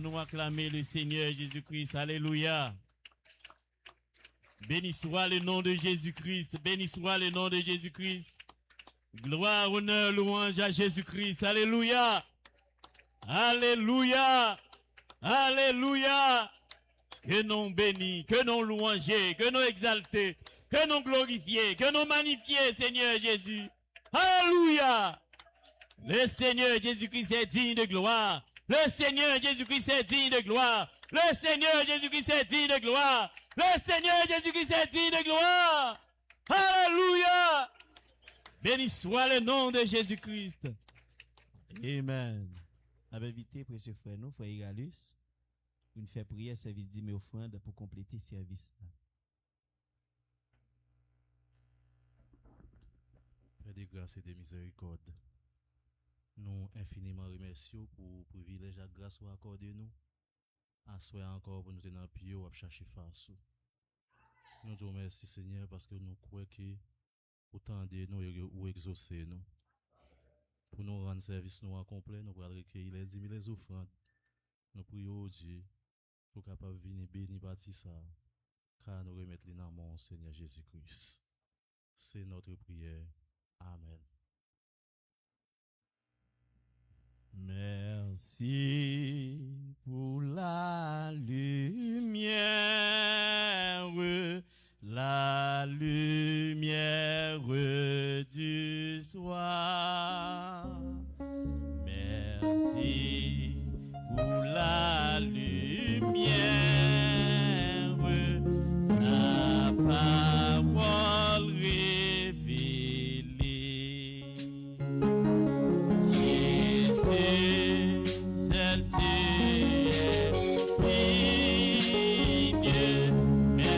Nous acclamer le Seigneur Jésus-Christ. Alléluia. Béni soit le nom de Jésus-Christ. Béni soit le nom de Jésus-Christ. Gloire, honneur, louange à Jésus-Christ. Alléluia. Alléluia. Alléluia. Que nous bénis, que nous louanger, que nous exalter, que nous glorifier, que nous magnifier, Seigneur Jésus. Alléluia. Le Seigneur Jésus-Christ est digne de gloire. Le Seigneur Jésus-Christ est digne de gloire. Le Seigneur Jésus-Christ est digne de gloire. Le Seigneur Jésus-Christ est digne de gloire. Alléluia. Béni soit le nom de Jésus-Christ. Amen. Avec invité, précieux frère, nous, frère Igalus, pour nous faire prière, service dîme et offrande pour compléter le service. Père de grâce et de miséricorde, nous infiniment remercions pour le privilège et grâce qu'on accordé nous. Assoyez encore pour nous tenir en pied ou à chercher face. Nous te remercions, Seigneur, parce que nous croyons que autant de nous ou exaucer nous. Pour nous rendre service nous complet, nous allons recueillir les 10 000 offrandes. Nous prions Dieu pour capable venir bénir bâtir ça, car nous remettre dans mon Seigneur Jésus-Christ. C'est notre prière. Amen. Merci pour la lumière du soir. Merci pour la lumière, la parole révélée. Jésus, seul tu es digne, merci.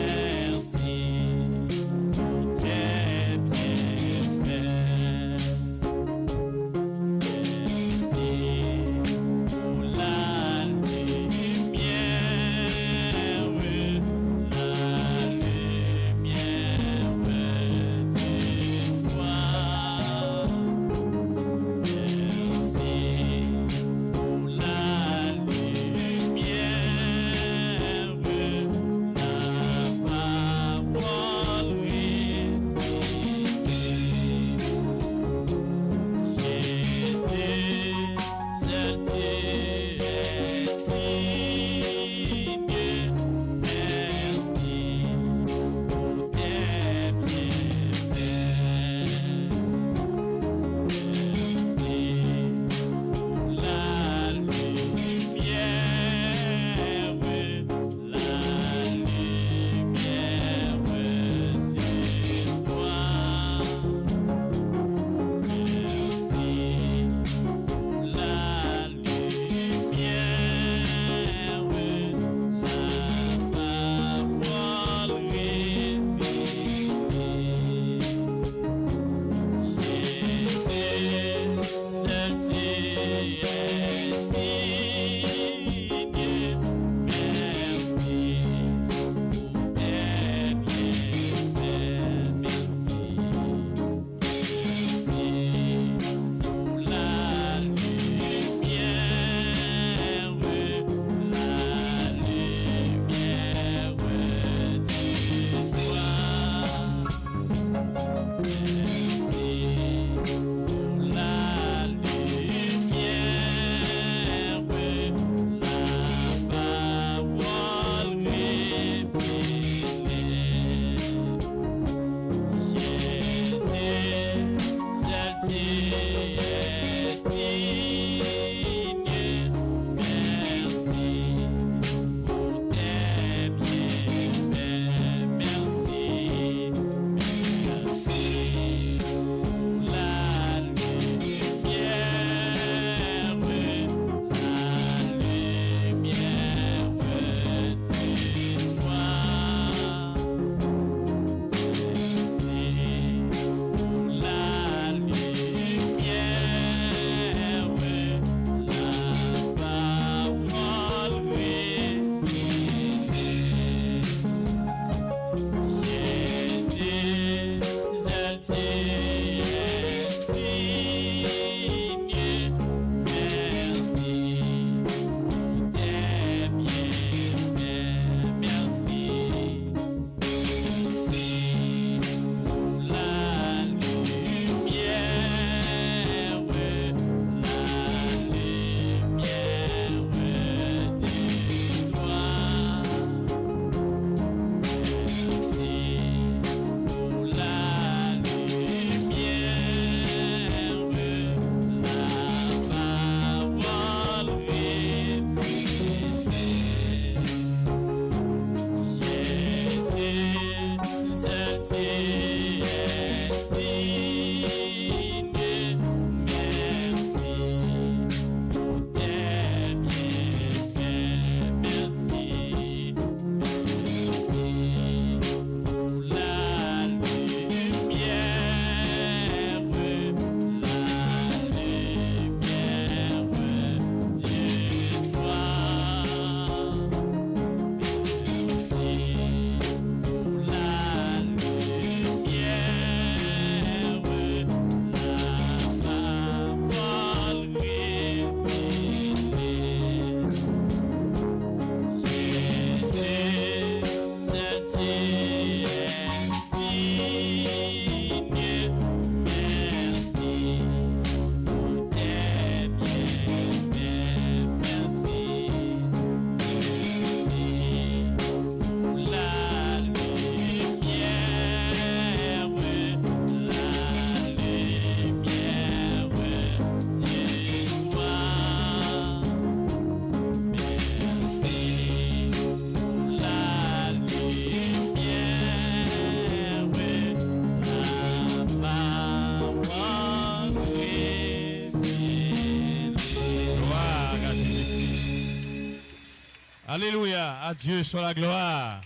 Alléluia. À Dieu soit la gloire.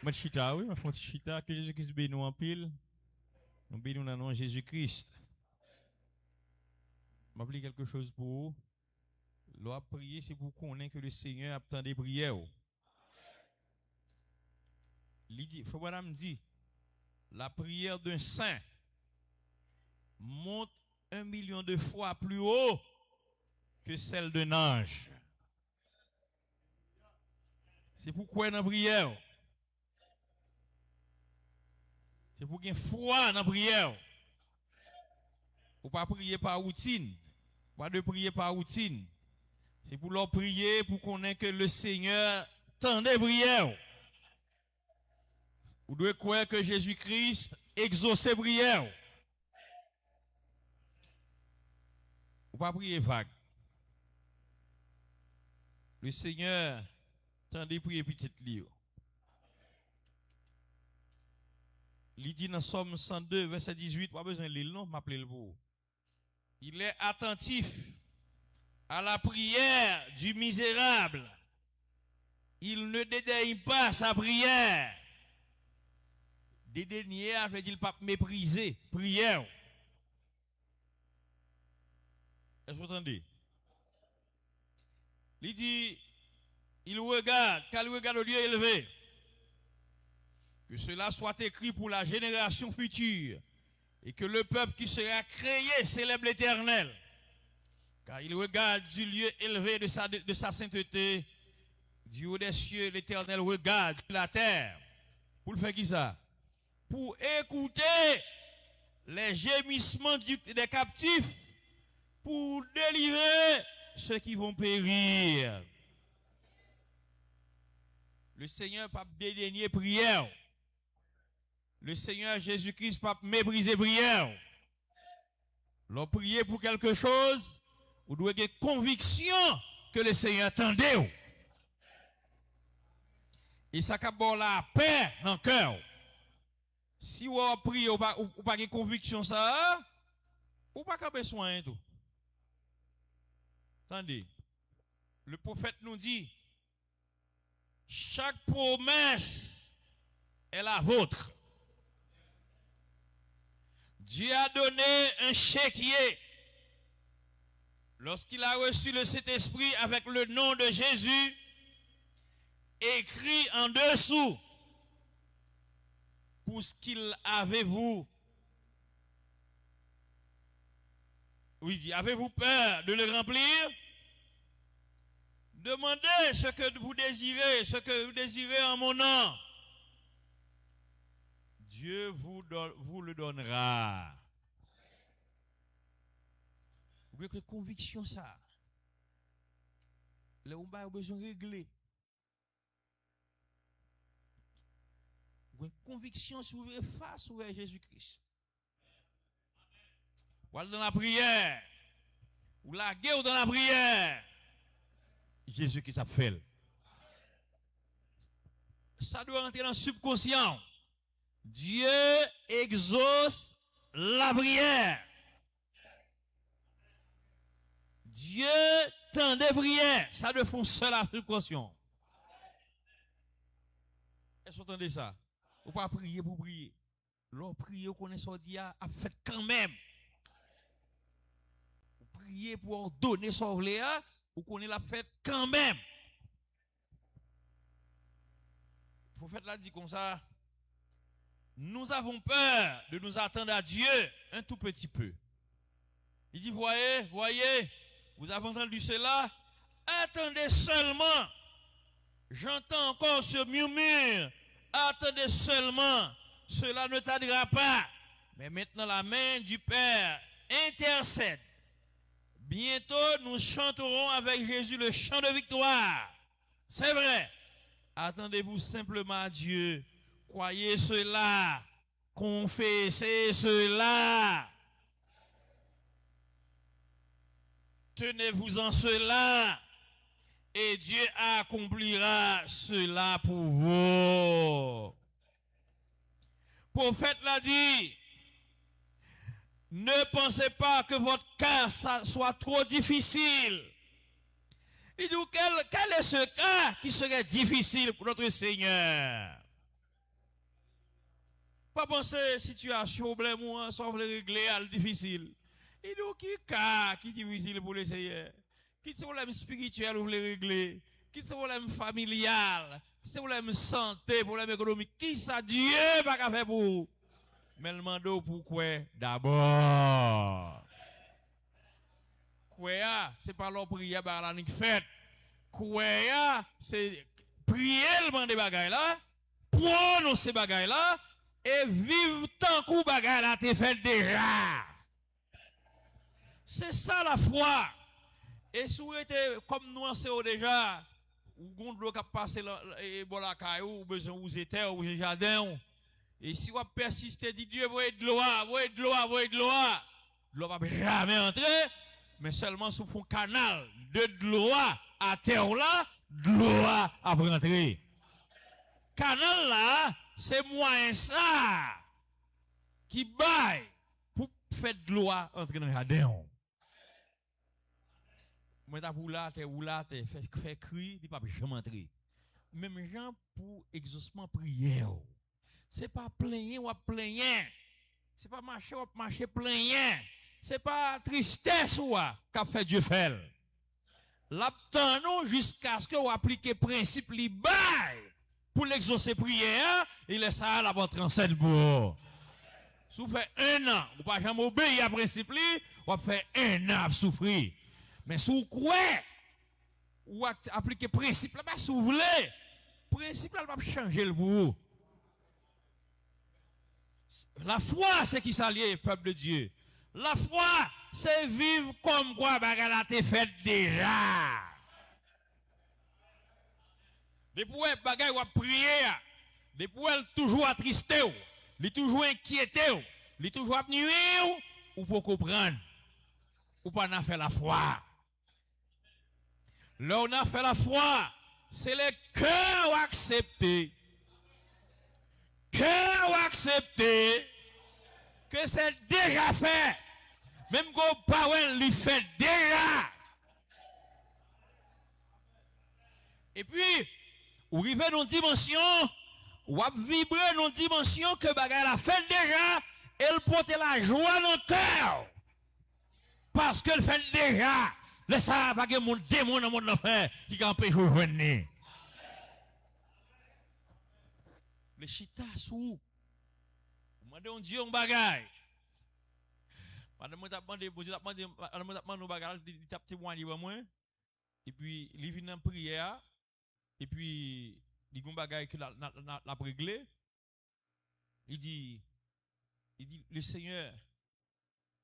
Moi, chita, oui, ma font chita, que Jésus-Christ bénisse nous en pile. Nous bénissons dans le nom de Jésus-Christ. Je vais quelque chose pour vous. L'on prier, c'est pour connaître que le Seigneur attend des prières. Il faut que me dit, la prière d'un saint monte 1 million de fois plus haut que celle d'un ange. C'est pourquoi dans la prière. C'est pour qu'il y ait foi dans la prière. Ou pas prier par routine. Pas de prier par routine. C'est pour leur prier pour qu'on ait que le Seigneur tende des prières. Vous devez croire que Jésus-Christ exauce les prières. Ou pas prier vague. Le Seigneur tende des prières petite livre. Il dit dans Somme 102, verset 18, pas besoin de lire, non, m'appeler le pour. Il est attentif à la prière du misérable. Il ne dédaigne pas sa prière. Dédaigner, veut dire pas mépriser, prière. Est-ce que vous entendez? Il dit, il regarde, car il regarde au lieu élevé. Que cela soit écrit pour la génération future et que le peuple qui sera créé célèbre l'Éternel. Car il regarde du lieu élevé de sa sainteté, du haut des cieux, l'Éternel regarde la terre. Pour le faire qui ça? Pour écouter les gémissements des captifs, pour délivrer ceux qui vont périr. Le Seigneur pas dédaigner prière. Le Seigneur Jésus-Christ pas mépriser prière. L'on prier pour quelque chose, vous devez avoir conviction que le Seigneur attendait. Et ça cap bon la paix dans le cœur. Si vous priez ou pas de conviction ça, ou pas qu'à besoin tout. Attendez. Le prophète nous dit, chaque promesse est la vôtre. Dieu a donné un chéquier lorsqu'il a reçu le Saint-Esprit avec le nom de Jésus, écrit en dessous pour ce qu'il avait vous. Oui, dit, avez-vous peur de le remplir? Demandez ce que vous désirez en mon nom. Dieu vous le donnera. Vous avez conviction ça. Le combat a besoin de régler. Vous avez conviction si vous voulez face à Jésus-Christ. Ou dans la prière. Ou la guerre dans la prière. Jésus-Christ a fait. Ça doit rentrer dans le subconscient. Dieu exauce la prière. Dieu tend des prières. Ça doit faire seul la subconscient. Est-ce que vous entendez ça? Vous ne pouvez pas prier pour prier. L'on prie, vous connaissez ce Dieu a fait quand même. Vous priez pour ordonner son volet, vous connaissez la fête quand même. Vous faites la dit comme ça. Nous avons peur de nous attendre à Dieu un tout petit peu. Il dit, voyez, vous avez entendu cela? Attendez seulement. J'entends encore ce murmure. Attendez seulement. Cela ne tardera pas. Mais maintenant, la main du Père intercède. Bientôt, nous chanterons avec Jésus le chant de victoire. C'est vrai. Attendez-vous simplement à Dieu. Croyez cela. Confessez cela. Tenez-vous en cela. Et Dieu accomplira cela pour vous. Le prophète l'a dit. Ne pensez pas que votre cas soit trop difficile. Il dit, quel est ce cas qui serait difficile pour notre Seigneur? Pas penser situation, problème, soit vous régler, difficile. Il dit, qui cas qui est difficile pour le Seigneur? Qui est problème spirituel vous voulez régler? Qui est problème familial? Qui est problème santé, problème économique? Qui ça Dieu pas qu'à faire pour vous? Mais le demande pourquoi d'abord? Quoi, c'est pas leur prière par la nique fête. Quoi, c'est prier le monde des bagailles là, prononcer ces bagailles là, et vivre tant que bagaille là t'es fait déjà. C'est ça la foi. Et si vous êtes comme nous en savons déjà, ou gondre qui passe et bon la caillou, ou besoin vous êtes ou jardin. Et si vous persistez, dit Dieu, vous êtes de l'eau, vous êtes de l'eau, vous êtes de l'eau. L'eau va jamais entrer, mais seulement sous un canal de l'eau à terre là, de l'eau à rentrer. Canal là, c'est moyen ça qui baille pour faire de l'eau entrer dans le jardin. Moi, t'as roulé, fait cri, il pas jamais entrer. Même gens pour exaucement prière. C'est pas plaigner ou plaigner. C'est pas marcher ou marcher plaigner. C'est pas tristesse ou qu'a fait Dieu faire. L'attendons jusqu'à ce que vous appliquez le principe li bail pour l'exaucer prière, il laisse ça la votre en scène pour. Si vous faites 1 an, vous pas jamais obéir à principe li, vous fait 1 an à souffrir. Mais si vous croyez ou appliquez le principe là, si vous voulez, le principe là va changer le vous. La foi, c'est qui s'allie, peuple de Dieu. La foi, c'est vivre comme quoi bagala t'es fait déjà. Depuis elle bagay ou prier, depuis elle toujours attristé, elle toujours inquiété, elle toujours nuire ou pour comprendre. Ou pas n'a fait la foi. Là on a fait la foi, c'est le cœur accepté. Cœur accepté que c'est déjà fait. Même quand parole lui fait déjà. Et puis, vous arrivez dans une dimension, vous vibrez dans une dimension que bagarre a fait déjà, elle porte la joie dans le cœur. Parce qu'elle fait déjà. Laissez pas que mon démon dans mon enfer qui empêche de venir. Les chita sous. Demandez un Dieu un bagage. Madame m'a demandé, Dieu t'a demandé, un bagage, il t'a témoigné pour moi. Et puis il vient en prière. Et puis il y a un bagage que l'a réglé. Il dit le Seigneur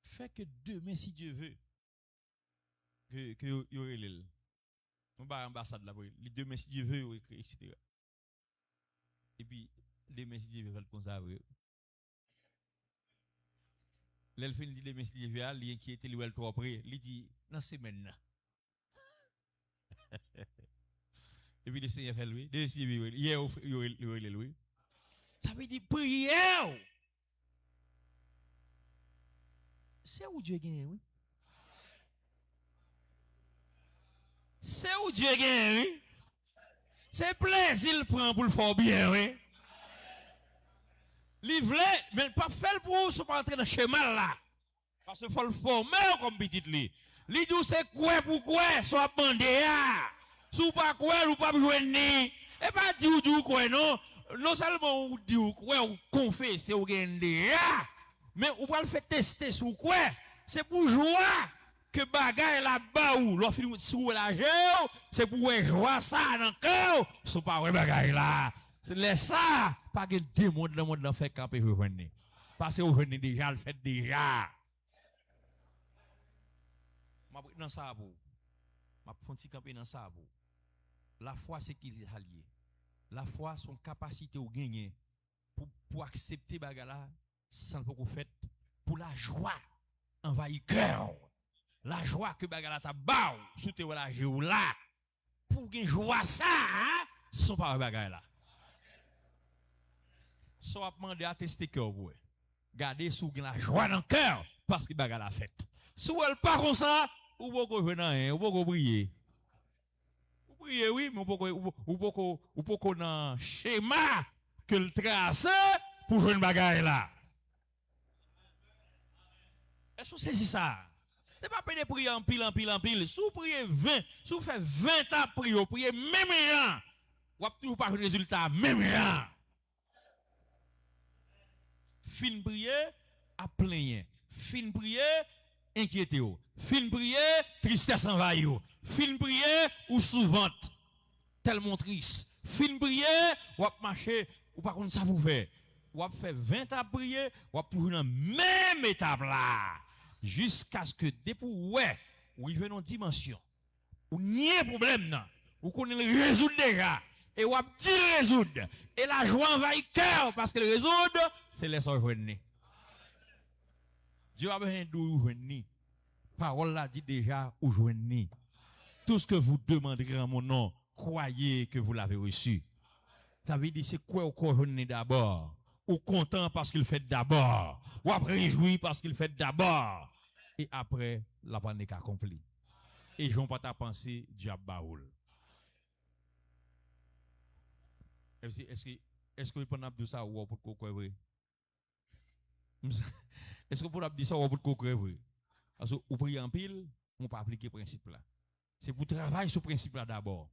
fait que demain si Dieu veut que y aurait l'île. On va à l'ambassade là, les demain si Dieu veut, etc. Et puis demain si Dieu veut faire comme ça. L'elfine dit demain si Dieu veut, il inquiète, il est trop après. Il dit dans semaine. Et puis le Seigneur fait lui. Demain si Dieu veut, hier il y aurait lui. Ça veut dire prière. C'est où Dieu gagne, oui? C'est où Dieu gagne, oui? C'est plaisir il prend pour le faire bien, oui? Il voulait, mais pas faire pour vous, pas entrer dans le schéma là. Parce qu'il faut le former comme petit li. Il dit c'est quoi pour quoi, soit bandé à. Si pas quoi, ou pas jouer ni. Et pas dire ou quoi, non? Non seulement ou dire quoi, ou confesser ou gagner. Mais on va le faire tester sur quoi? C'est pour jouer que bagaille là-bas ou l'on finit sur la géo, c'est pour jouer ça dans le cœur, c'est pas vrai bagaille là. C'est ça, pas que deux mondes dans le monde fait camper revenir. Parce que vous venez déjà, le fait déjà. Je vais dans ça pour. Je vais camper dans ça pour. La foi, c'est qu'il est allié. La foi, son capacité au gagner pour accepter bagaille là. Sans le fait pour la joie envahit cœur. La joie que bagala ta bao sous te la joie là. Pour que joie ça, hein, sont pas bagay là. Soit demander à tester cœur pour. Garder sous la joie dans cœur parce que bagala fait. Si elle pas comme ça, ou pas jouer dans rien, ou pas prier. prier, oui, mais ou pas qu'on a un schéma que le trace pour jouer une bagaille là. Est-ce que c'est ça? C'est pas de prier en pile, en pile, en pile. Si vous priez 20, si vous faites 20 ans prier, priez même rien. Vous n'avez toujours pas de résultat, même rien. Fin prier, à plein. Fin prier, inquiétez vous. Fin prier, tristesse envahit vous. Fin prier, ou souvent, tellement triste. Fin prier, ou marcher, ou par contre ça vous fait. Ou fait 20 ans prier, ou pour une même étape là. Jusqu'à ce que depuis ouais, ou il vient en dimension, ou n'y a problème non, ou qu'on le résoudre déjà, et ou dit le résoudre, et la joie envahit cœur parce que le résoudre, c'est les joindre. Dieu a besoin de vous joindre. Parole l'a dit déjà, ou joindre. Tout ce que vous demanderez en mon nom, croyez que vous l'avez reçu. Ça veut dire c'est quoi au joindre d'abord, ou content parce qu'il fait d'abord, ou après réjoui parce qu'il fait d'abord. Et après, la panique accomplie. Et j'en pas ta pensée, Dieu a baoul. Est-ce que vous pouvez dire ça ou pour quoi vrai? Est-ce que vous pouvez dire ça ou pour quoi vrai? Parce que vous priez en pile, on ne peut pas appliquer le principe là. C'est pour travailler sur le principe là d'abord.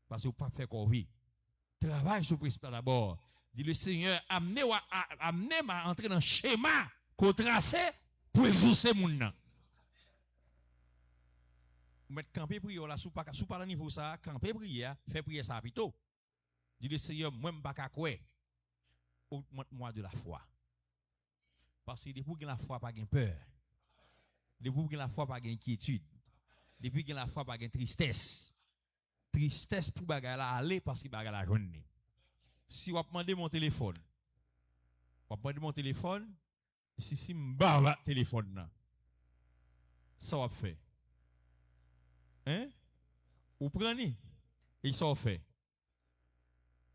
Parce que vous ne pouvez pas faire quoi vie. Travaille sur le principe là d'abord. Dit le Seigneur, amenez-moi à entrer dans le schéma qu'on trace pour exaucer mon nom. Vous mettez camper prière là, sous pas le niveau ça, camper prière, fait prier ça plutôt. Dit le Seigneur, moi je ne pas quoi. Augmente-moi de la foi. Parce que depuis que la foi pas de peur. Depuis que la foi pas d'inquiétude. Depuis que la foi pas de tristesse. Tristesse pour bagarre là aller parce que bagarre la journée. Si vous demandez mon téléphone, si m'ba va téléphone là, ça va faire. Hein? Vous prenez et ça va faire.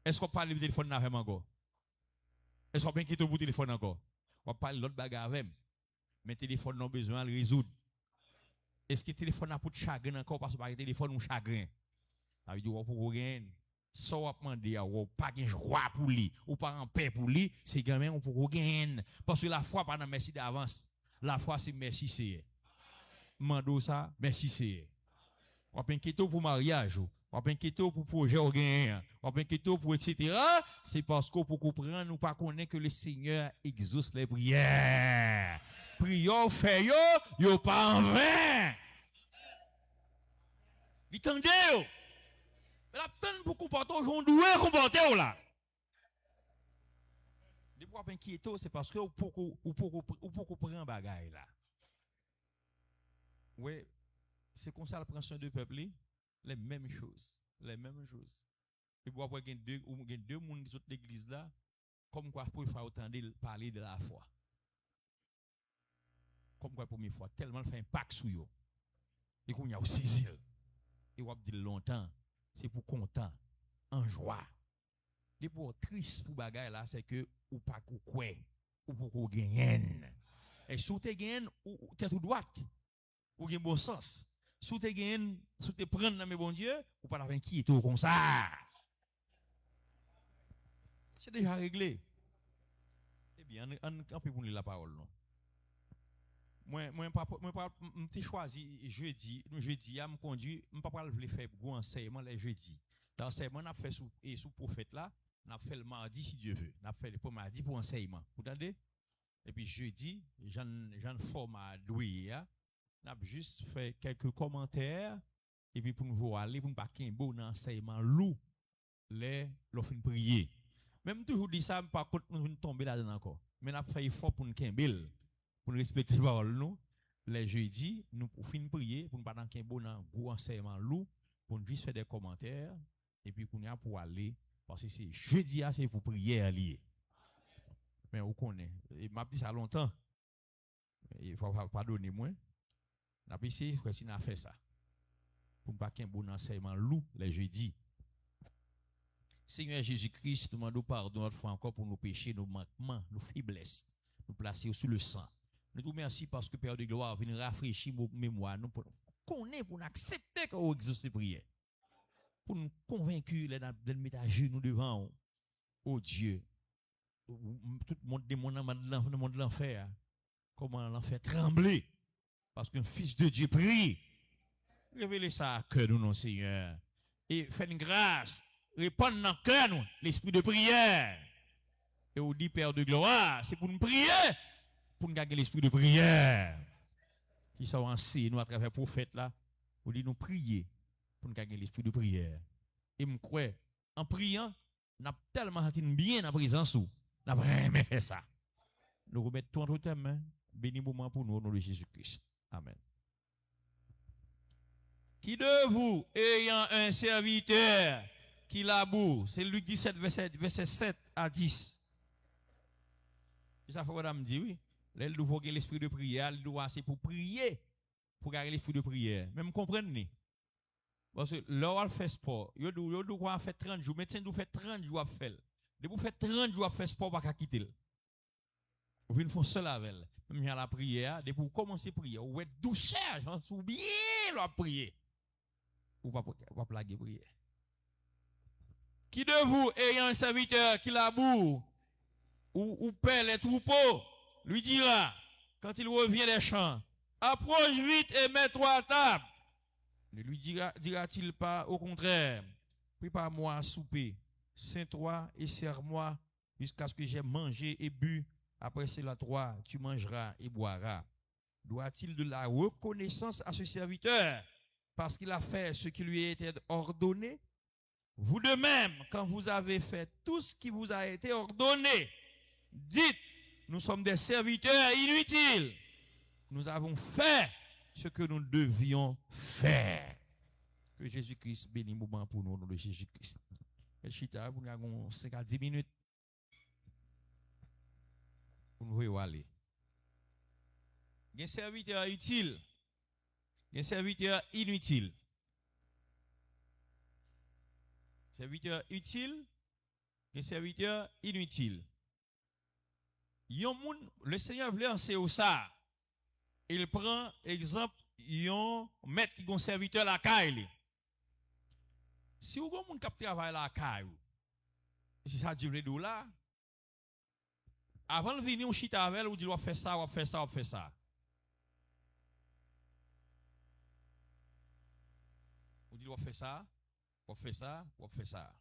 Est-ce qu'on parle du téléphone avec encore? Est-ce qu'on peut inquiéter pour téléphone encore? On parle l'autre bagarre avec. Mais téléphone n'a besoin de résoudre. Est-ce que le téléphone a pour chagrin encore parce que par téléphone ou chagrin? Ça veut dire qu'on peut gagner. Ça va demander ou pas de joie pour lui ou pas en paix pour lui, c'est quand même on peut gagner parce que la foi pas dans merci d'avance. La foi c'est merci c'est. Mando ça, merci c'est. On peut inquiéter pour mariage, on peut inquiéter pour projet au gain, on peut inquiéter pour etc. C'est parce qu'on peut comprendre nous pas connaître que le Seigneur exauce les prières. Prions fait yo pas en vain. Il tendez. Mais la peine pour comporter aujourd'hui, doué comporter là. De quoi inquiéter, c'est parce que ou pour prendre bagaille là. Oui, c'est comme ça la prend soin de peuple, les mêmes choses, Et pour avoir deux monde qui sont de l'église là, comme quoi pour faire autant de parler de la foi. Comme quoi première fois tellement fait impact sur eux. Et qu'on y a aussi zèle. Et on a dit longtemps. C'est pour content, en joie. Les pour triste pour bagaille là, c'est que ou pas quoi, ou pour gagner. Et si tu gagnes, ou tu es tout droite, ou tu bon sens. Si tu gagnes, si tu prends dans mes bon Dieu, ou pas la qui tout comme ça. C'est déjà réglé. Eh bien, on peut prendre la parole. Non? Moi, je choisi jeudi, je me conduit, je ne peux pas le faire pour enseignement les jeudi. L'enseignement, on a fait sous prophète là, on a fait le mardi si Dieu veut. On a fait le mardi pour enseignement. Vous entendez? Et puis jeudi, j'en forme à douiller. On a juste fait quelques commentaires. Et puis pour nous aller, pour nous pas qu'un bon enseignement lourd, l'offre de prier. Même toujours dit ça, par contre, nous tomber là-dedans encore. Mais on a fait effort pour nous qu'un pour nous respecter les paroles, nous, les jeudis, nous finissons prier, pour nous pas dans un bon enseignement lourd, pour nous juste faire des commentaires, et puis pour nous pour aller, parce que c'est jeudi, c'est pour prier allié. Mais on connaît, il m'a dit ça longtemps, il ne faut pas pardonner moi. On a essayé de faire ça, pour ne pas qu'il y ait un bon enseignement lourd les jeudis. Seigneur Jésus-Christ, nous demandons pardon une fois encore pour nos péchés, nos manquements, nos faiblesses, nous placer sous le sang. Nous te remercions parce que Père de gloire vient rafraîchir nos mémoires, nous pour connaître, pour accepter que vous exaucez prière. pour nous convaincre de mettre à genoux devant oh Dieu. Tout le monde demande dans le monde de l'enfer. Comment l'enfer trembler. Parce qu'un fils de Dieu prie. Révélez ça à cœur nous, non, Seigneur. Et faites une grâce. Répondre dans le cœur nous, l'esprit de prière. Et on dit Père de gloire, c'est pour nous prier, pour nous gagner l'esprit de prière. Qui sont enseigné nous à travers le prophète là, on dit nous prier pour nous gagner l'esprit de prière. Et me crois, en priant, nous avons tellement senti bien en présence où, nous avons vraiment fait ça. Nous remettons tout entre tes mains, béni moment pour nous au nom de Jésus-Christ. Amen. Qui de vous, ayant un serviteur qui laboure, c'est Luc 17, verset 7 à 10. Ça fait madame dit oui. Là, il doit avoir l'esprit de prière, il doit assez pour prier, pour garder l'esprit de prière. Même comprendre. Parce que là, on fait sport. Il doit faire 30 jours. Médecin doit faire 30 jours à faire. De vous faire 30 jours à faire sport, pas qu'à quitter. Vous venez faire seul avec elle. Même à la prière, de vous commencer à prier. Vous êtes douceur, j'en suis bien à prier. Ou pas plaguer prier. Qui de vous, ayant un serviteur qui laboure, ou paie les troupeaux, lui dira, quand il revient des champs, approche vite et mets-toi à table. Ne lui dira-t-il pas, au contraire, prépare-moi à souper, ceins-toi et sers-moi jusqu'à ce que j'aie mangé et bu. Après cela, toi, tu mangeras et boiras. Doit-il de la reconnaissance à ce serviteur parce qu'il a fait ce qui lui a été ordonné? Vous de même, quand vous avez fait tout ce qui vous a été ordonné, dites, nous sommes des serviteurs inutiles. Nous avons fait ce que nous devions faire. Que Jésus-Christ bénisse moment pour nous, au nom de Jésus-Christ. Et chita, nous avons 5 à 10 minutes. Pour nous voyons aller. Il y a un serviteur utile. Il y a un serviteur inutile. Serviteur utile. Il y a un serviteur inutile. Le Seigneur voulait enseigner ça. Il prend exemple, yon maître qui est un serviteur la caille. Si vous avez un monde qui travaille la caille, si ça dit le là, avant de venir au chita avec, vous dites, on fait ça, on fait ça, on fait ça. Vous dites, on fait ça, on fait ça, on fait ça.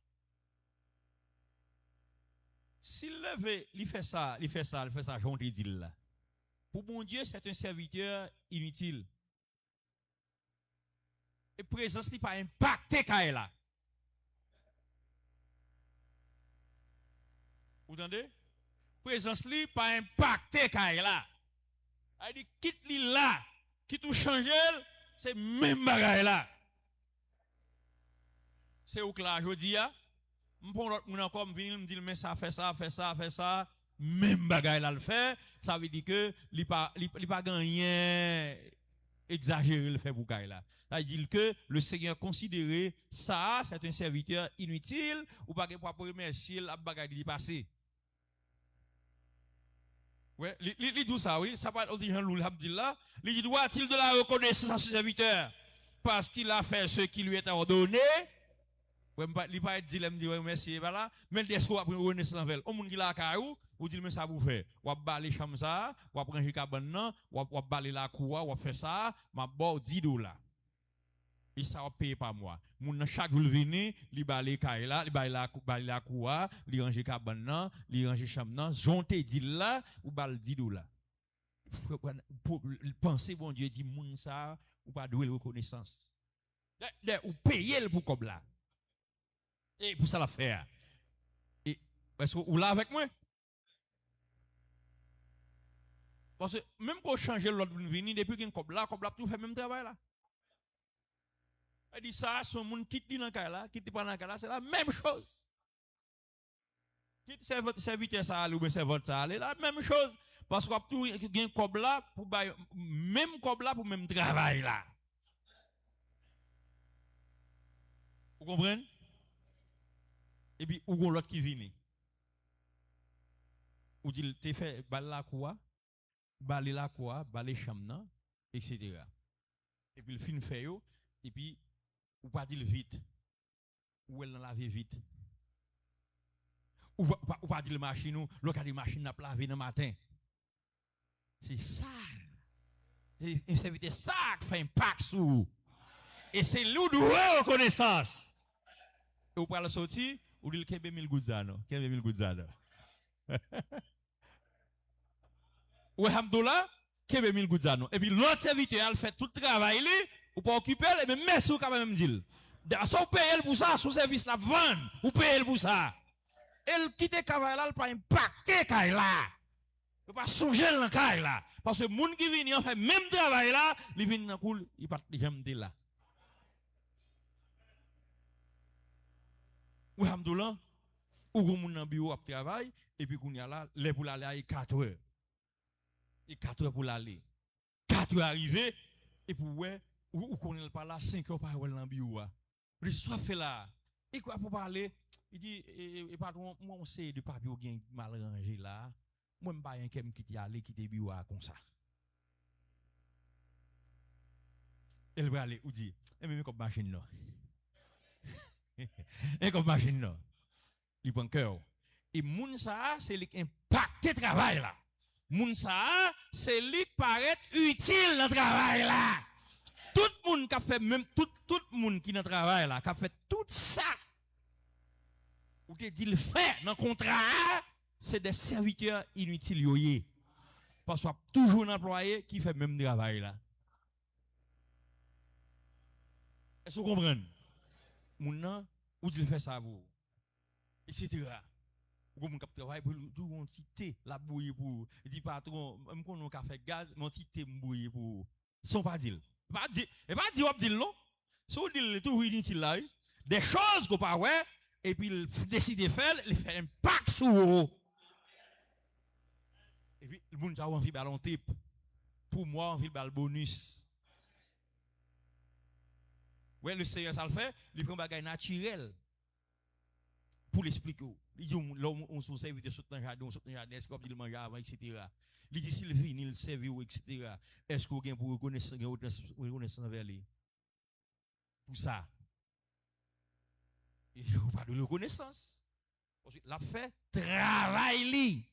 S'il levait, il fait ça, il fait ça, il fait ça, j'en ai dit là. Pour mon Dieu, c'est un serviteur inutile. Et présence n'est pas impacté quand elle là. Vous entendez? Présence n'est pas impacté quand elle là. Elle dit quitte li là, quitte ou changer, c'est même bagaille là. C'est où que là, je dis, mon encore venir me dire mais ça fait ça, fait ça, fait ça. Même bagaille là le fait, ça veut dire que il pas gagné exagéré le fait pour gagne là. Ça veut dire que le Seigneur considérait ça c'est un serviteur inutile ou pas pour remercier la bagaille qui passé. Ouais, il dit ça oui, ça pas dit Jean-Louis Abdillah, il dit doit-il de la reconnaissance à ce serviteur parce qu'il a fait ce qui lui est ordonné. Il ne pas dit merci voilà, mais des fois après renaissance envers au monde qui la caillou ou dit mais ça vous fait ou baler chambre ça ou ranger cabane nan ou baler la cour ou faire ça m'a bon $10 et ça va payer par mois moun chaque jour venir li baler caille là li baler la cour li ranger cabane nan li ranger chambre nan jonté dit là ou bal $10 pour penser bon Dieu dit moun ça ou pas doué reconnaissance ou payer pour comme là. Et pour ça la faire. Et est-ce que vous là avec moi? Parce que même quand change l'autre venir depuis qu'il y a tout fait même travail là. Elle dit ça, son monde quitte dans le là, quitte pas dans le là, c'est la même chose. Quitte serviteur ça ou bien servante ça, c'est la même chose. Parce qu'on a tout gain comme là pour même comme là pour même travail là. Vous comprenez? Et puis, où est l'autre qui vient? Ou dit, tu fait baler la quoi, baler la quoi, baler chambre, etc. Et puis, le fin fait, et puis, ou pas dire vite. ou elle dans la vie vite. Ou pas dire machine ou l'occasion machine n'a pas lavé dans matin. C'est ça. Et c'est ça qui fait impact sur vous. Et c'est l'eau de reconnaissance. Et vous parlez sortir, ou dit qu'il y a 1000 goudzano. Qu'il y a 1000 goudzano. Ou hamdoullah, qu'il y a 1000 goudzano. Et puis l'autre serviteur, elle fait tout le travail, ou pas occuper, et même merci ou quand même dire. Si vous payez pour ça, son service la vendre, ou payez pour ça. Elle quitte le travail là, elle pas impacter le là. Il pas songer dans le là. Parce que les gens qui viennent faire même travail là, ils viennent dans cool, ils pas jamais là. Ou hamdoullah, ou vous moun nan bureau à travail, et puis qu'on y a là, les pour aller à 4 heures. Et 4 heures pour l'aller. 4 heures arrivé, et pour ouais, ou qu'on n'est pas là, 5 heures pour aller dans le bureau. Il dit, soit fait là. Et quoi pour parler? Il dit, et patron, moi on sait de papier qui mal rangé là. Moi je ne sais pas qui t'y aller, qui t'y bureau comme ça. Elle va aller, ou dit, mais comme machine là. Et comme machine là. Il prend cœur. Et moun ça, c'est lui qui impacte le travail là. Moun ça, c'est lui qui paraît utile dans le travail là. Tout le monde qui a fait, même tout le monde qui est dans le travail là, qui a fait tout ça. Ou te dit le fait dans le contrat, c'est des serviteurs inutiles. Parce qu'il y a toujours un employé qui fait même travail là. Est-ce que vous comprenez? Moun ou dit le fait ça pour etc. Ou mon cap travail pour tout cité la bouille pour dit patron même qu'on a fait gaz mon cité bouille pour son pas dire pas dire et pas dire on dit non so dit tout inutile là des choses qu'on pas ouais et puis il décide de faire il fait un impact sur vous et puis le monde a envie ballon type pour moi envie ballon bonus ouais le Seigneur ça le fait il prend bagage naturel pour l'expliquer. Il dit, on se serviteur sur le jardin, est-ce qu'on dit le manger avant, etc. Il dit, s'il vient, il servi, etc. Est-ce qu'on a pour reconnaissance envers lui? Pour ça. Il n'y a pas de reconnaissance. Parce qu'il a fait travail.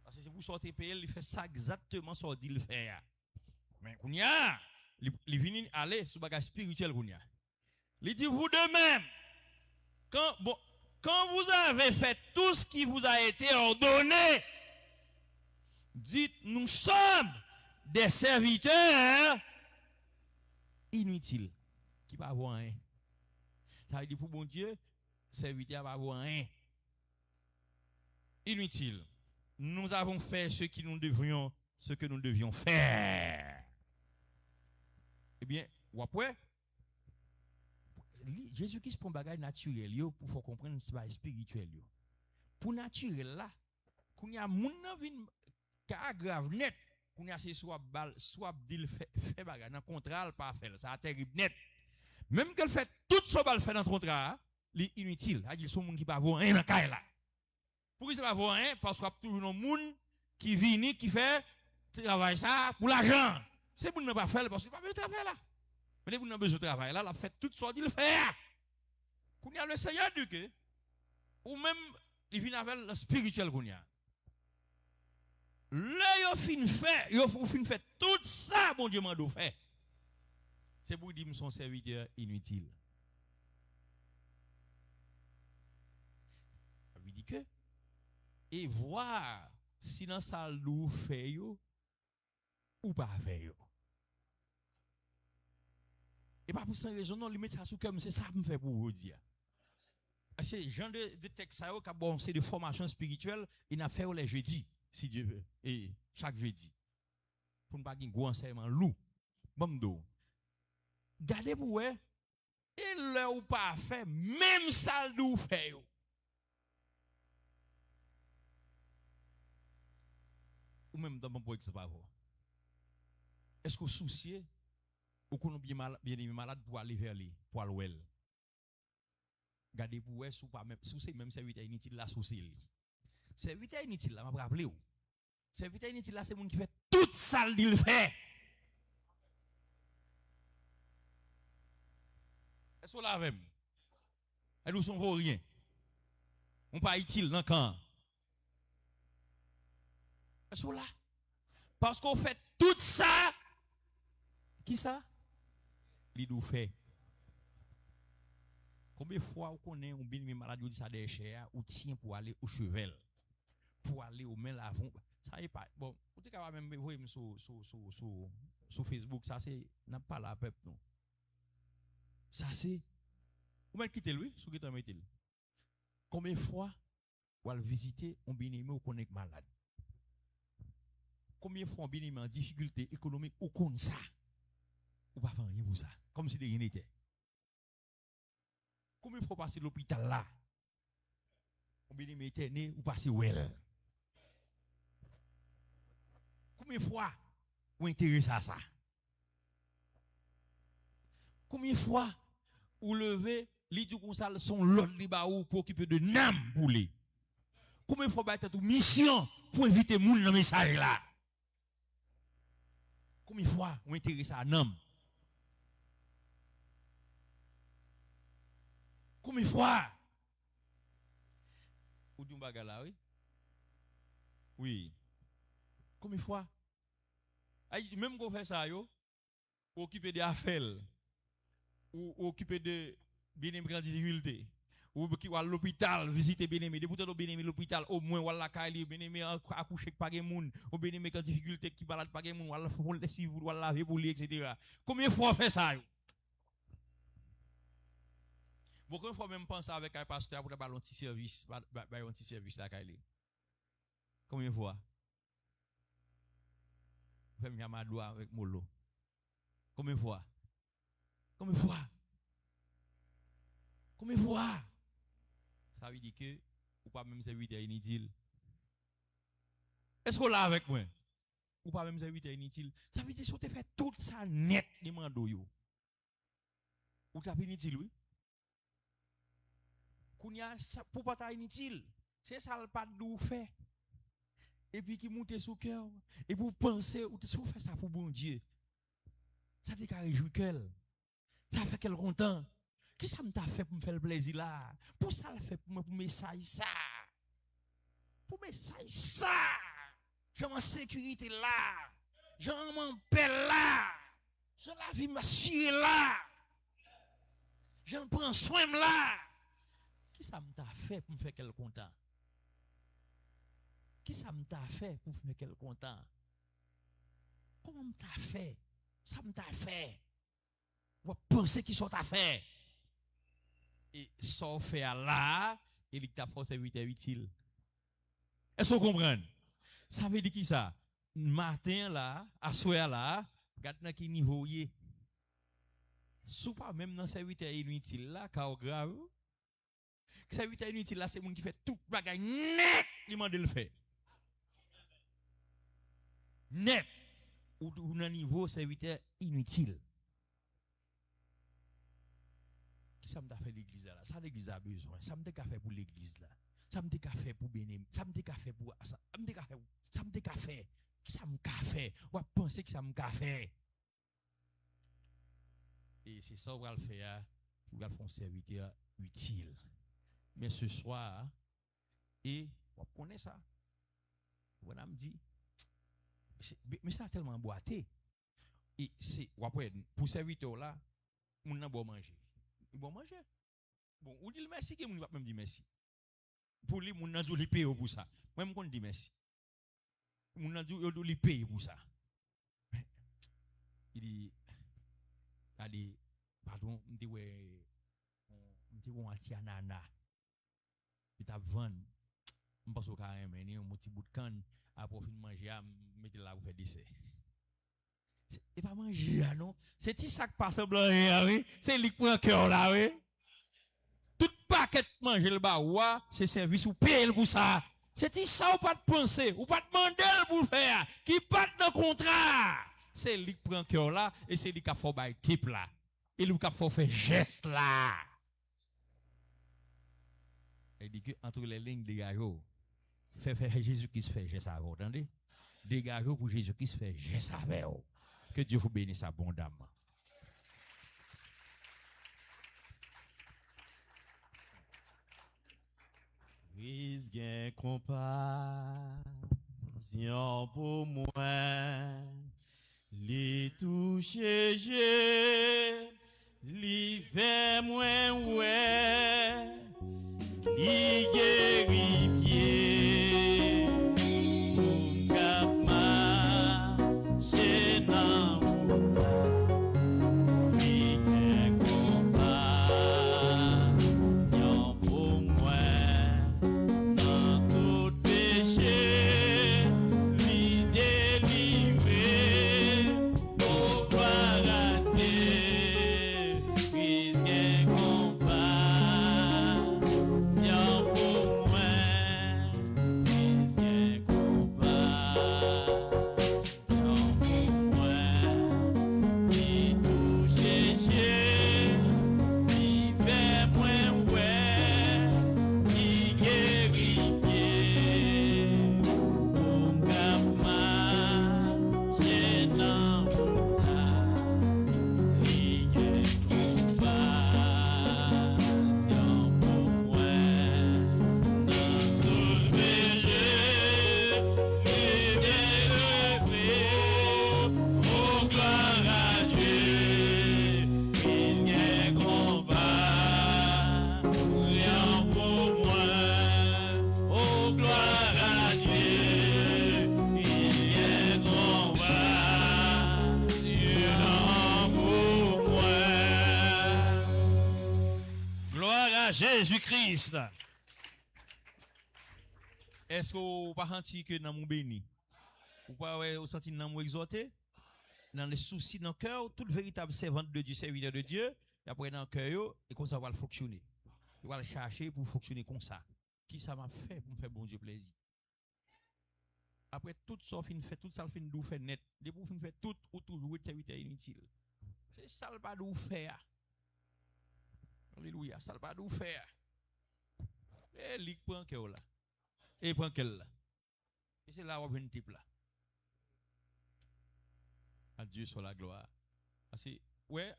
Parce que c'est pour sortir PL, il fait ça exactement ce qu'il fait. Mais il vient aller sur le bagage spirituel. Il dit, vous de même. Quand vous avez fait tout ce qui vous a été ordonné, dites, nous sommes des serviteurs inutiles, qui ne vont pas avoir rien. Ça veut dire pour bon Dieu, serviteur ne va avoir rien. Inutile. Nous avons fait ce que nous devions faire. Eh bien, ou après, Jésus-Christ prend un bagage naturel pour faire comprendre ce bagage spirituel. Pour naturel là, quand il y a moun nan vin ka grave net, quand il y a soit dit fait bagage dans contrat pas faire, ça terrible net. Même qu'elle fait tout ce qu'elle fait dans le contrat, c'est inutile. Il y a son monde qui pas voir rien dans caille là. Pourquoi ça va voir rien? Parce qu'il y a toujours un monde qui vient qui fait travail ça pour l'argent. C'est pour ne pas faire parce qu'il pas besoin de travail là. Mais vous avez besoin de travail là, la fait tout ce qu'il fait. Quand il y a le Seigneur éduqué, ou même il vient avec le spirituel qu'on y a. Là, il fait tout ça, mon Dieu m'a fait. C'est pour dire que son serviteur inutile. Ça veut dire que, et voir si dans sa lou fait ou pas fait. Et pas pour cette raison, non, limite ça sous comme c'est ça que me fait pour vous dire. C'est genre de texte c'est de formation spirituelle, il a fait les jeudis, si Dieu veut, et chaque jeudi. Pour ne pas qu'il y ait un gros enseignement loup. Bon, gardez pour vous, et le ou pas fait, même ça nous fait. Ou même dans mon point que c'est pas vous. Est-ce que vous souciez? Ou qu'on bien malade pour aller vers lui, pour aller well. Gardez pour vous, sous c'est même serviteur inutile là, sous c'est serviteur inutile là, m'a rappelé ou. Serviteur inutile là, c'est monde qui fait toute ça il fait. Est-ce qu'on l'a avec? Et nous sommes rien. On pas utile dans le camp. Est-ce qu'on l'a? Parce qu'on fait tout ça. Qui ça? Il nous fait. Combien de fois on connaît un bien malade, on dit ça des chers, ou tient pour aller au chevel, pour aller au main l'avant. Ça y est pas. Bon, vous êtes capable même voir sur Facebook, ça c'est, n'a pas la peuple non. Ça c'est, vous m'avez quitté lui, sous qui t'en mettez-le. Combien de fois on va visiter un bien-aimé ou connaît malade? Combien de fois un bien-aimé en difficulté économique ou comme ça? Ou pas faire rien pour ça, comme si de rien n'était. Combien de fois passer l'hôpital là? On bien-aimé éterné ou passer well? Combien de fois vous intéressez à ça? Combien de fois vous levez, les tout comme ça, son l'autre libaou pour occuper de nam pour lui? Combien de fois vous avez une mission pour inviter les gens dans le message là? Combien de fois vous intéressez à nam? Combien de fois? Ou du bagala, oui? Oui. Combien de fois? Même quand on fait ça, yo, occuper des affaires, ou occuper de bien-aimé en difficulté, ou qui va à l'hôpital, visiter bien-aimé, député de bien-aimé l'hôpital, au moins, ou à la caille, bien-aimé accoucher par des moun, ou bien-aimé en difficulté qui balade par des moun, ou à la faut laisser vous, ou à laver pour lui, etc. Combien de fois on fait ça, yo? Beaucoup de fois même penser avec un pasteur pour faire un petit service, un petit service là Kaili. Combien de fois? Faire un amadoua avec Molo. Combien de fois? Combien de fois? Combien de fois? Ça veut dire que ou pas même serviteur inutile. Est-ce qu'on l'a avec moi? Ou pas même serviteur inutile. Ça veut dire que si tu fait tout ça net, les mando yo. Ou t'as inutile oui? Kounya pour pas ta inutile, c'est ça le pas de fait. Et puis qui monte sous cœur et pour penser ou tu faire ça pour bon Dieu. Ça te réjouit cœur. Ça fait quel content. Qui ça me t'a fait pour me faire le plaisir là? Pour ça le fait pour me message ça. Pour message ça. J'ai en sécurité là. J'ai en paix là. J'ai la vie m'assurer là. J'en prends soin là. Qui ça me t'a fait pour me faire quel content? Qui ça me t'a fait pour me faire quel content? Comment me t'a fait? Ça me t'a fait. Ou penser qui sont t'a fait? Et sans faire là, il t'a fait serviteur utile. Est-ce que vous comprenez? Ça veut dire qui ça? Matin là, à soir là, regarde qui niveau y est. Sous pas même dans serviteur inutile là, car grave. Serviteur inutile là, c'est le monde qui fait tout bagage net, il m'a dit le fait. Net. Ou dans niveau serviteur inutile. Qui ça m'a fait l'église là? Ça l'église a besoin. Ça m'a fait pour l'église là. Ça m'a fait pour bénir. Ça m'a fait pour ça. Ça m'a fait. Qui ça m'a fait? Ou à penser que ça m'a fait? Et c'est ça qu'on va le faire. On va faire un serviteur utile. Mais ce soir, et on connaît ça. On me dit, mais ça a tellement boité. Et c'est, pour serviteur là, on n'a pas manger. Il va manger. Bon, on dit merci, que on va même dire merci. Pour lui, on a dû payer pour ça. Même qu'on dit merci. On a dû payer pour ça. Il dit, allez, pardon, on dit, ouais, on dit, on a tia nana. Il t'a vendu. On passe au carré, mais on a un petit bout de canne. Après, on finit de manger, on met là pour faire dessert. C'est pas manger, non? C'est petit sac pas semblant, oui? C'est lui qui prend cœur là, oui? Tout paquet manger le bas, c'est service ou paye pour ça. C'est ça ou pas de penser, ou pas de demander pour faire, qui pas dans contrat. C'est lui qui prend cœur là, et c'est lui qui a fait un type là. Et lui qui a fait faire geste là. Il dit que entre les lignes, dégagez. Fait Jésus qui se fait geste avec vous, entendez? Dégagez pour Jésus qui se fait geste avec vous. Que Dieu vous bénisse abondamment. Christ gain compassion pour moi. Li touche je, li fait moins ouais, li guérit pied, pour cap marcher dans route ça. Li gain compassion pour moi, dans tout péché, li délivrer. Oh, gloire à Dieu, Christ gain compassion pour moi. Christ gain compassion pour moi. Li touche je, li fait moins ouais, li guérit pied, pour cap marcher dans route ça. Li gain compassion pour moi, dans tout péché, li délivrer. Oh, gloire à Dieu, Christ gain compassion pour moi. Oh, gloire à Dieu, Christ gain compassion pour moi. Gloire à Jésus-Christ. Est-ce que vous pas senti que dans mon béni? Ou pas vous senti dans mon exhorté? Dans les soucis dans le cœur, tout véritable servant de Dieu, serviteur de Dieu, et après dans le cœur, et comme ça va fonctionner. Il va le chercher pour fonctionner comme ça. Qui ça m'a fait pour me faire bon Dieu plaisir? Après tout ça, fin fait, tout ça, fin d'où fait net. Depuis vous fin fait tout, ou toujours serviteur inutile. C'est ça le pas d'où faire. Alléluia, ça le pas d'où faire. Et lik prend que là. Et prend quel là. Et c'est là où on une type là. À Dieu soit la gloire. Parce que, ouais,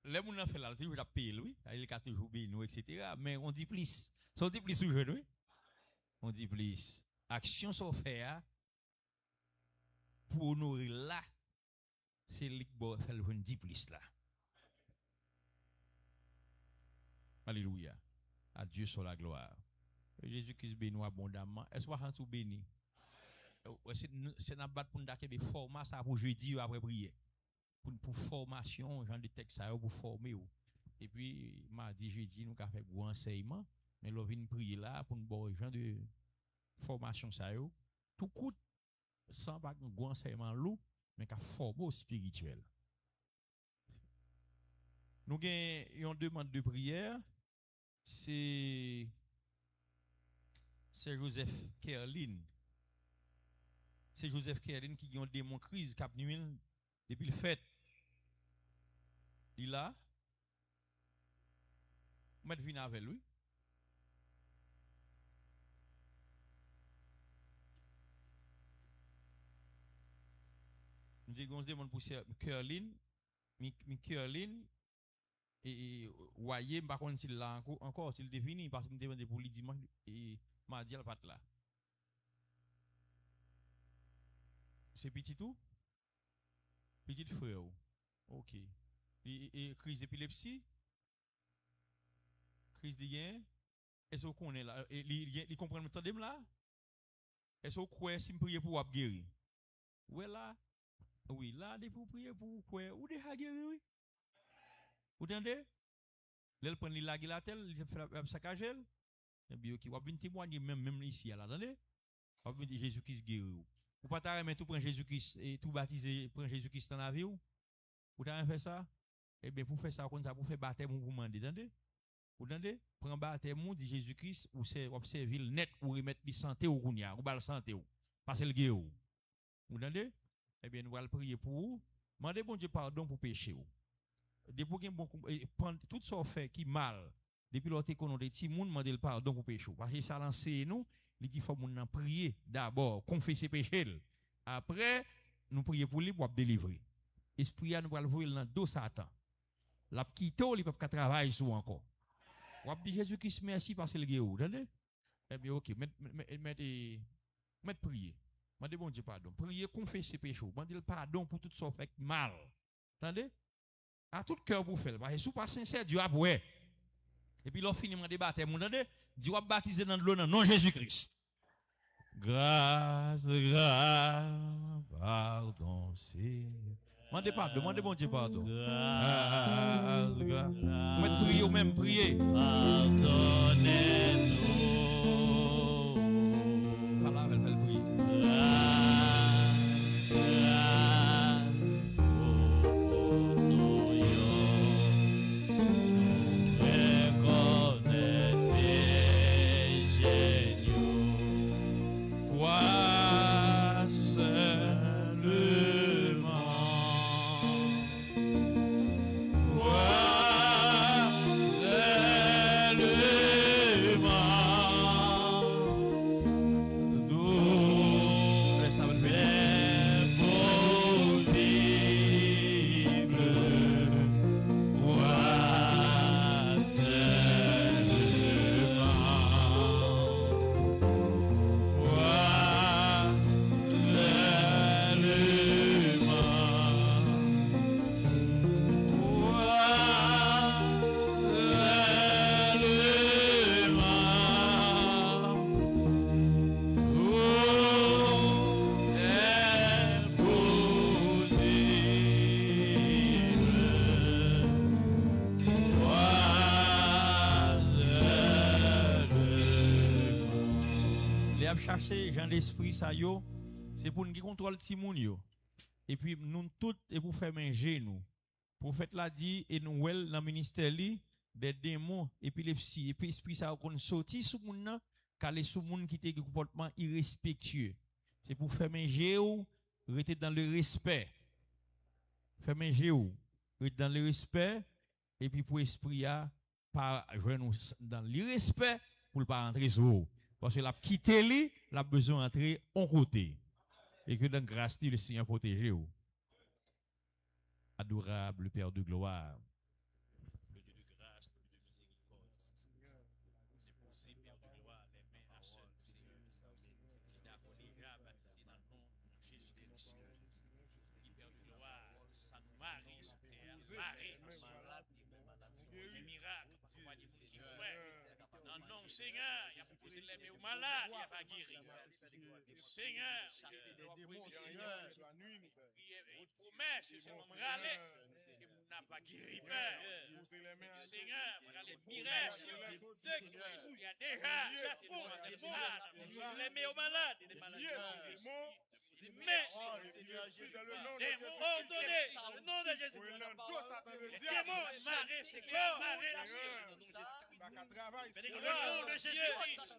les gens ont fait là, toujours la paye, oui. Il a toujours bien nous, etc. Mais on dit plus. Ça on dit plus sur oui. On dit plus. Action sont faire pour honorer là. C'est lui qui fait le 10 plus là. Alléluia. À Dieu soit la gloire. Jésus-Christ bénit abondamment. Est-ce que vous béni? C'est dans battre pour nous des formats ça pour jeudi après prier. Pour formation, genre de texte ça pour former. Et puis mardi jeudi nous avons fait gros enseignement, mais nous venons prier là pour nous bon genre de formation ça tout coûte sans pas un gros enseignement lourd, mais qu'a former spirituel. Nous avons une demande de prière, c'est Joseph Kerlin. C'est Joseph Kerlin qui a un démon crise cap nuit depuis le fait. Il là, mettre vin avec lui. Nous disons un démon pour Kerlin, mi Kerlin et voyez par contre s'il là encore s'il définit parce que me demande pour lui dimanche et mardi elle pas là. C'est petit tout? Petit frère. OK. Et crise d'épilepsie? Crise de gain? Est-ce qu'on est là? Il comprend le temps de là? Est-ce qu'on croit si me prier pour vous guérir? Ouais là? Oui, là, depuis vous prier pour quoi? Ou déjà guérir, oui? Vous entendez? L'elle prend la telle, il fait la saccage. Et bien, ok, vous avez témoigner même ici, là, attendez? Vous avez dit Jésus-Christ guérit. Vous pas t'arrêter tout prendre Jésus-Christ et tout baptiser, prendre Jésus-Christ dans la vie ou? Vous t'arrêter fait ça? Eh bien, pour faire ça, comme ça, pour faire baptême, vous demandez, attendez? Vous entendez? Prendre baptême, dit Jésus-Christ, ou c'est observer le net, ou remettre la santé au gounia, ou bal santé ou. Parce que le guérit. Vous entendez? Eh bien, nous allons prier pour vous. Demandez bon Dieu pardon pour péché. Depuis que tout ça fait qui mal, depuis l'autre qu'on a des petits moun, demandez le pardon pour péché. Parce que ça lance nous, il dit faut nous prier d'abord, confesser péché. Après, nous prier pour lui pour délivrer. Esprit nous va le voir dans le dos Satan. La quitte, il peut pas travailler sur encore. On dit Jésus-Christ merci parce que le guérit. Eh bien, ok, mettez prier. Mandez bon Dieu pardon. Priez, confessez péché. Mandez le pardon pour tout ce fait mal. Attendez? À tout cœur pour faire. Parce que si vous pas sincère, Dieu a ouais. Et puis, l'on finit de débattre. Vous entendez? Dieu a baptisé dans l'eau, dans le nom de Jésus-Christ. Grâce, pardon, Seigneur. Demandez bon Dieu pardon. Grâce. Vous mettez prier ou même prier. Pardonnez-nous. Voilà, elle va prier. Grâce, nous reconnaître péché nous. Toi seulement. Toi seulement. Nous laisse ça venir. Impossible. Toi Les a cherché Jean l'esprit ça yo, c'est pour nous contrôler ti moun yo. Et puis nous toutes et pour faire manger nous. Prophète l'a dit et nous well dans ministère li des démons épilepsie et puis esprit ça qu'on sorti sous moun nan, calé sous moun qui te comportement irrespectueux. C'est pour faire manger ou rester dans le respect. Faire manger ou rester dans le respect et puis pour esprit a pas joindre dans l'irrespect pour pas rentrer sur vous. Parce que la quitté li, la besoin d'entrer en côté. Et que dans grâce le Seigneur protège vous. Adorable Père de gloire. Le Dieu de grâce, le Dieu de miséricorde. Déposez Père de gloire les mains à seul Seigneur. Qui n'a pas déjà baptisé dans le nom de Jésus-Christ. Qui Père de gloire, ça nous marie sur terre, marie malade, les miracles, accompagner pour qui souhaite. Dans le nom Seigneur, il y a proposé les mains aux malades, il n'y a pas guéri. Seigneur, une promesse, c'est mon râler, et vous n'a pas guéri, Père. Seigneur, voilà les miracles, il y a déjà les mains aux malades, les malades. Mais, ordonnez, dans le nom de Jésus, les démons, marrer, c'est corps, marrer, mais le nom de Jésus-Christ,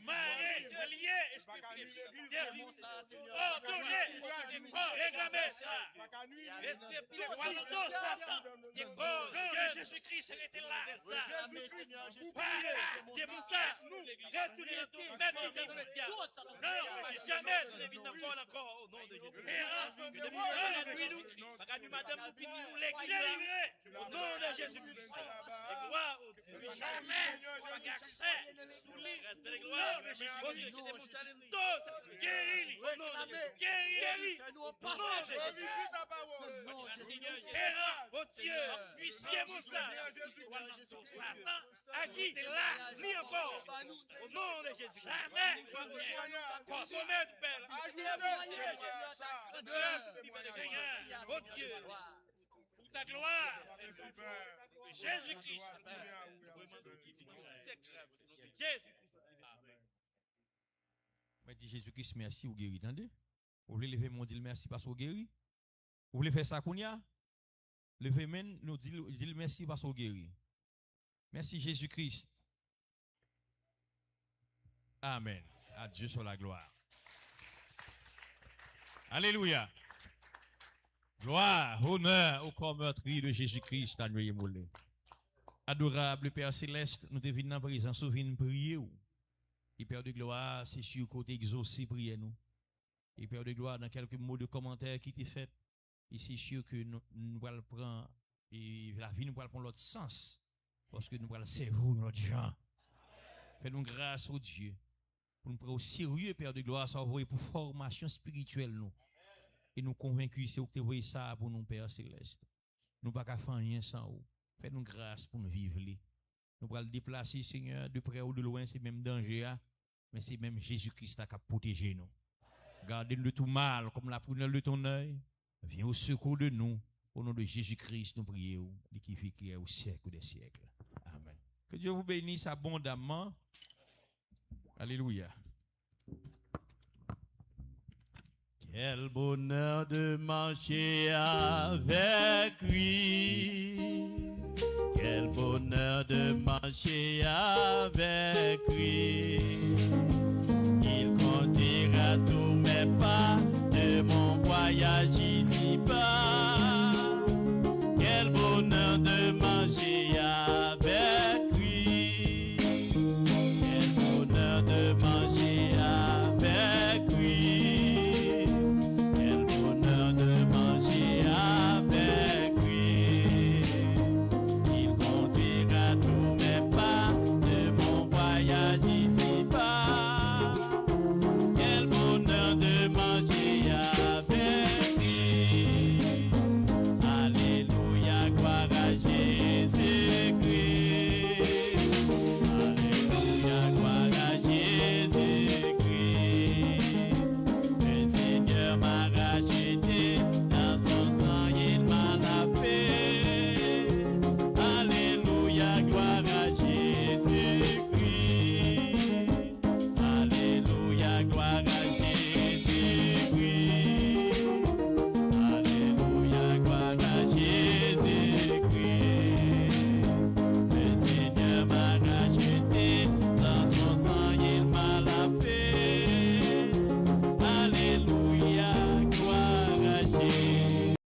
marrer, lié, esprit ordonnez, réclamez ça, quando Satan, le corps de Jésus-Christ était là, démon ça, retournez dans ton même dans le diable. Non, jamais je l'évite encore au nom de Jésus. Madame, nous bénissons nous les délivrer au nom de Jésus-Christ. Gloire au Dieu. Jamais pas d'accès sous lui. Respect de gloire de Jésus. Oh Dieu, qui c'est mon salut. Guéris-lui. Au nom de Jésus. Guéris-lui. Au nom de Jésus. Seigneur Jésus. Oh Dieu, puisque mon Satan agit là, ni encore. Au nom de Jésus. Jamais. Consommez du Père. Seigneur, oh Dieu, pour ta gloire, Jésus-Christ. Mais dit Jésus-Christ, merci ou guéri, attendez. Vous voulez lever mon dit merci parce que vous guéri? Vous voulez faire ça, Kounia? Levez men, nous dit merci parce que vous guéri. Merci Jésus-Christ. Amen. À Dieu soit la gloire. Alléluia. Gloire, honneur au corps meurtri de Jésus-Christ, à nous moulé. Adorable Père Céleste, nous devons dans la présence, nous venons prier. Et Père de gloire, c'est sur le côté exaucé, priez nous. Et Père de gloire, dans quelques mots de commentaires qui étaient faits, et c'est sûr que nous allons prendre, et la vie nous allons prendre l'autre sens, parce que nous allons servir notre gens. Fais-nous grâce, au Dieu, pour nous prendre au sérieux, Père de gloire, ça envoyer pour formation spirituelle, nous. Et nous convaincus, c'est où tu vois ça pour nous, Père céleste. Nous ne pouvons pas faire rien sans vous. Fais-nous grâce pour nous vivre. Nous pouvons le déplacer, Seigneur, de près ou de loin, c'est même danger, mais c'est même Jésus-Christ qui a protégé nous. Gardez-nous de tout mal, comme la prunelle de ton œil. Viens au secours de nous. Au nom de Jésus-Christ, nous prions, qui vit au siècle des siècles. Amen. Que Dieu vous bénisse abondamment. Alléluia. Quel bonheur de marcher avec Christ. Quel bonheur de marcher avec Christ.